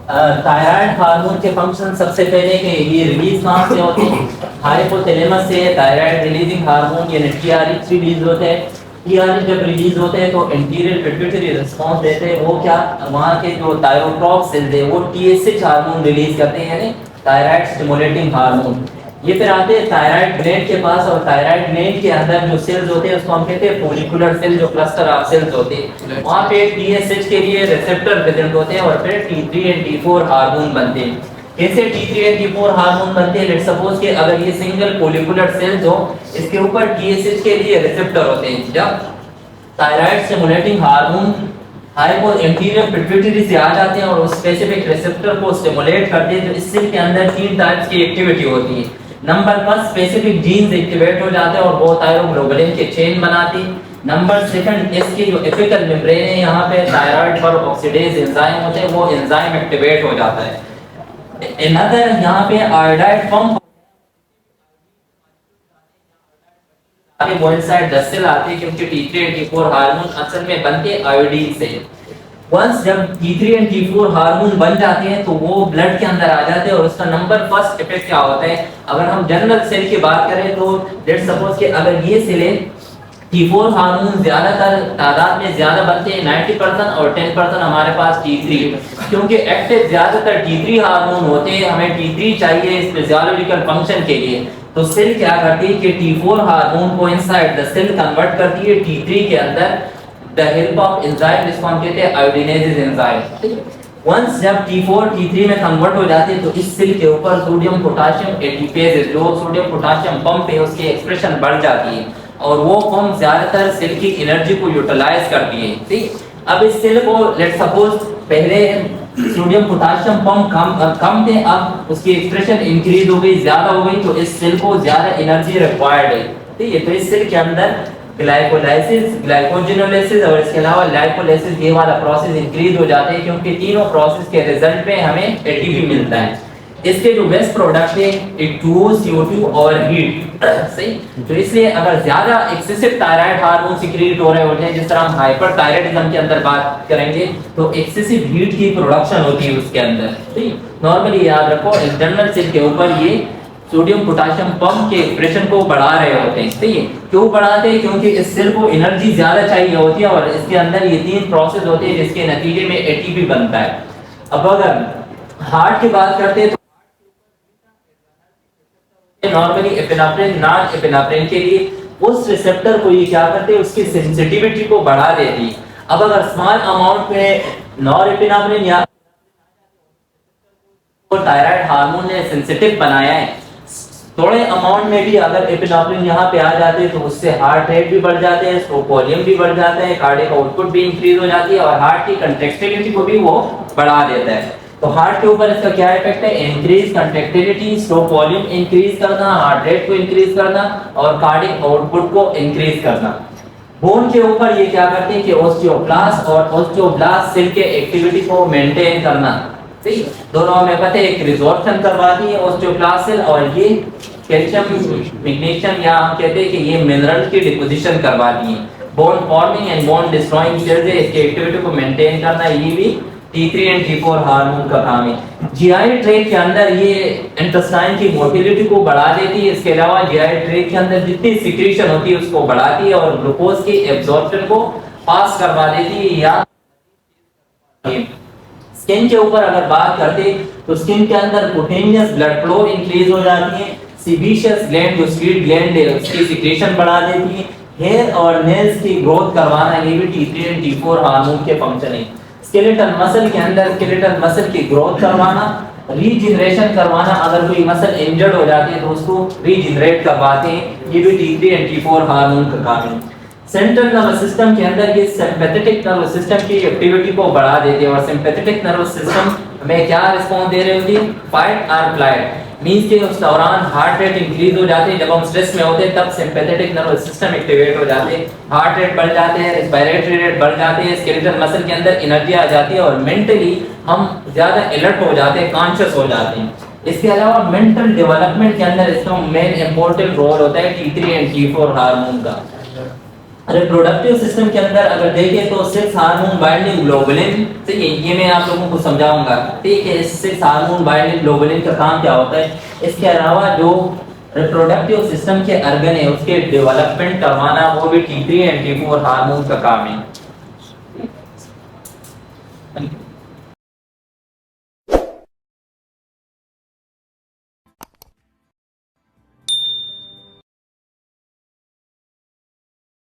Thyroid hormone के function सबसे पहले कि ये रिलीज कहाँ से होते हैं, हाइपोथैलेमस से थायराइड रिलीजिंग हार्मोन यानी टीआरएच रिलीज होते हैं। टीआरएच जब रिलीज होते हैं तो एंटीरियर पिट्यूटरी रिस्पांस देते हैं, वो क्या वहाँ के जो थायरोट्रॉप सेल्स है वो टीएसएच हार्मोन रिलीज करते हैं यानी थायराइड स्टिमुलेटिंग हार्मोन। ये फिर आते हैं थायराइड ग्लैंड के पास, और थायराइड ग्लैंड के अंदर जो सेल्स होते हैं उसको हम कहते हैं फॉलिकुलर सेल, जो क्लस्टर ऑफ सेल्स होते हैं। वहाँ पे टीएसएच के लिए रिसेप्टर प्रेजेंट होते हैं और फिर टी3 एंड टी4 हार्मोन बनते हैं। कैसे टी3 एंड टी4 हार्मोन बनते हैं? लेट्स सपोज कि अगर ये सिंगल फॉलिकुलर सेल्स हो, इसके ऊपर टीएसएच के लिए रिसेप्टर होते हैं। जब thyroid stimulating hormone hypo anterior pituitary से आ जाते हैं और उस स्पेसिफिक रिसेप्टर को स्टिमुलेट करते हैं, तो इस सेल के अंदर तीन टाइप्स की एक्टिविटी होती है। नंबर 1 स्पेसिफिक जीन्स एक्टिवेट हो जाते हैं और वो थायरोग्लोबुलिन के चेन बनाती। नंबर सेकंड इसकी जो एपिकल मेम्ब्रेन है यहाँ पे थायराइड पर ऑक्सीडेज एंजाइम होते हैं, वो एंजाइम एक्टिवेट हो जाता है। अनदर यहाँ पे आयोडाइड पंप साइड डस्टिल आती है, क्योंकि टी3 एंड टी4 हार्मोन असल में बनते आयोडीन से। वंस जब टी3 एंड टी4 हार्मोन बन जाते हैं तो वो ब्लड के अंदर आ जाते हैं, और उसका नंबर फर्स्ट इफेक्ट क्या होता है? अगर हम जनरल सेल की बात करें तो लेट्स सपोज कि अगर ये सेलें टी4 हार्मोन ज्यादातर तादाद में ज्यादा बनते हैं 90% और 10% हमारे पास टी3, क्योंकि एक्टिव ज्यादातर टी3 हार्मोन होते हैं, हमें टी3 चाहिए इस फिजियोलॉजिकल फंक्शन के लिए। तो सेल क्या करती है कि टी4 हार्मोन को इनसाइड द सेल कन्वर्ट करती है टी3 के अंदर, द हेल्प ऑफ एंजाइम जिसको हम कहते हैं आयोडीनेज एंजाइम। वंस जब T4 T3 में कन्वर्ट हो जाते हैं तो इस सेल के ऊपर सोडियम पोटेशियम एटीपेज, जो सोडियम पोटेशियम पंप है, उसकी एक्सप्रेशन बढ़ जाती है और वो पंप ज्यादातर सेल की एनर्जी को यूटिलाइज करती है। ठीक, अब इस सेल को लेट्स सपोज पहले सोडियम पोटेशियम पंप कम थे, अब उसकी एक्सप्रेशन इंक्रीज हो गई, ज्यादा हो गई, तो इस सेल को ज्यादा एनर्जी रिक्वायर्ड है। ठीक है, तो इस सेल के अंदर ग्लाइकोलाइसिस, ग्लाइकोजेनोलाइसिस और इसके अलावा लाइपोलाइसिस, ये वाला प्रोसेस इंक्रीज हो जाते हैं, क्योंकि तीनों प्रोसेस के रिजल्ट में हमें एटीपी मिलता है। इसके जो वेस्ट प्रोडक्ट है H2O, CO2 और हीट। सही, तो इसलिए अगर ज्यादा एक्सेसिव थायराइड हार्मोन सिक्रीट हो रहे होते हैं, जिस तरह हम हाइपरथायराइडिज्म के अंदर बात करेंगे, तो एक्सेसिव हीट की प्रोडक्शन होती है उसके अंदर। ठीक, नॉर्मली याद रखो इंटरनल सेल के ऊपर ये सोडियम पोटेशियम पंप के एक्सप्रेशन को बढ़ा रहे होते हैं। ठीक है, क्यों बढ़ाते हैं? क्योंकि इस सेल को एनर्जी ज्यादा चाहिए होती है और इसके अंदर ये तीन प्रोसेस होते हैं जिसके नतीजे में एटीपी बनता है। अब अगर हार्ट की बात करते हैं तो नॉर्मली एपिनेफ्रिन, नॉन एपिनेफ्रिन के लिए उस रिसेप्टर को ये क्या करते हैं, उसकी सेंसिटिविटी को बढ़ा देती है। अब अगर स्मॉल अमाउंट में नॉर एपिनेफ्रिन या थायराइड हार्मोन ने सेंसिटिव बनाया है, थोड़े अमाउंट में भी अगर एपिनेफ्रिन यहाँ पे आ जाते हैं तो उससे हार्ट रेट भी बढ़ जाते हैं, स्ट्रोक वॉल्यूम भी बढ़ जाता है, कार्डियक आउटपुट भी इंक्रीज हो जाती है और हार्ट की कंट्रैक्टिलिटी को भी वो बढ़ा देता है। तो हार्ट के ऊपर इसका क्या इफेक्ट है? इंक्रीज कंट्रैक्टिलिटी, स्ट्रोक वॉल्यूम इंक्रीज करना, हार्ट रेट को इंक्रीज करना और कार्डियक आउटपुट को इंक्रीज करना। बोन के ऊपर ये क्या करते हैं कि ऑस्टियोब्लास्ट और ऑस्टियोब्लास्ट सेल के एक्टिविटी को मेंटेन करना। ठीक, दोनों में पता है एक रिजॉर्प्शन करवाती है ऑस्टियोब्लास्ट सेल, और ये कैल्शियम मैग्नीशियम या हम कहते हैं कि ये मिनरल की डिपोजिशन करवाती है। Bone forming and bone destroying sales है, इसकी एक्टिविटी को मेंटेन करना, ये भी T3 एंड T4 हार्मोन का काम है। जीआई ट्रैक्ट के अंदर ये इंटेस्टाइन की मोटिलिटी को बढ़ा देती है, इसके अलावा जीआई ट्रैक्ट के अंदर जितनी सिक्रीशन होती है उसको बढ़ाती है और ग्लूकोज की एब्जॉर्प्शन को पास करवा देती है। या स्किन के ऊपर अगर बात करते तो स्किन के अंदर कुटेनियस ब्लड फ्लो इंक्रीज हो जाती है, सीबेशियस ग्लैंड जो स्वीट ग्लैंड है उसकी सिक्रीशन बढ़ा देती है, हेयर और नेल्स की ग्रोथ करवाना, ये भी T3 एंड T4 हार्मोन के फंक्शन है। स्केलेटल मसल के अंदर स्केलेटल मसल की ग्रोथ करवाना, रीजनरेशन करवाना, अगर कोई मसल इंजर्ड हो जाती है तो उसको रीजनरेट करवाते हैं, ये भी T3 एंड T4 हार्मोन का काम है। सेंट्रल नर्वस सिस्टम के अंदर ये सिंपैथेटिक नर्वस सिस्टम की एक्टिविटी को बढ़ा देते हैं और सिंपैथेटिक नर्वस सिस्टम में क्या रिस्पॉन्स दे रही होती है? फाइट और फ्लाइट, मींस के उस दौरान हार्ट रेट इंक्रीज हो जाते हैं, जब हम स्ट्रेस में होते हैं तब सिंपैथेटिक नर्वस सिस्टम एक्टिवेट हो जाते हैं, हार्ट रेट बढ़ जाते हैं, रेस्पिरेटरी रेट बढ़ जाते हैं, स्केलेटल मसल के अंदर एनर्जी आ जाती है और मेंटली हम ज्यादा अलर्ट हो जाते हैं, कॉन्शियस हो जाते हैं। इसके अलावा मेंटल डेवलपमेंट के अंदर इसका मेन इंपॉर्टेंट रोल होता है T3 एंड T4 हार्मोन का। रिप्रोडक्टिव सिस्टम के अंदर अगर देखें तो 6 हार्मोन बाइंडिंग ग्लोबुलिन, ठीक है, ये मैं आप लोगों को समझाऊंगा, ठीक है। 6 हार्मोन बाइंडिंग ग्लोबुलिन का काम क्या होता है। इसके अलावा जो रिप्रोडक्टिव सिस्टम के ऑर्गन है उसके डेवलपमेंट करवाना वो भी T3 एंड T4 हार्मोन का काम है।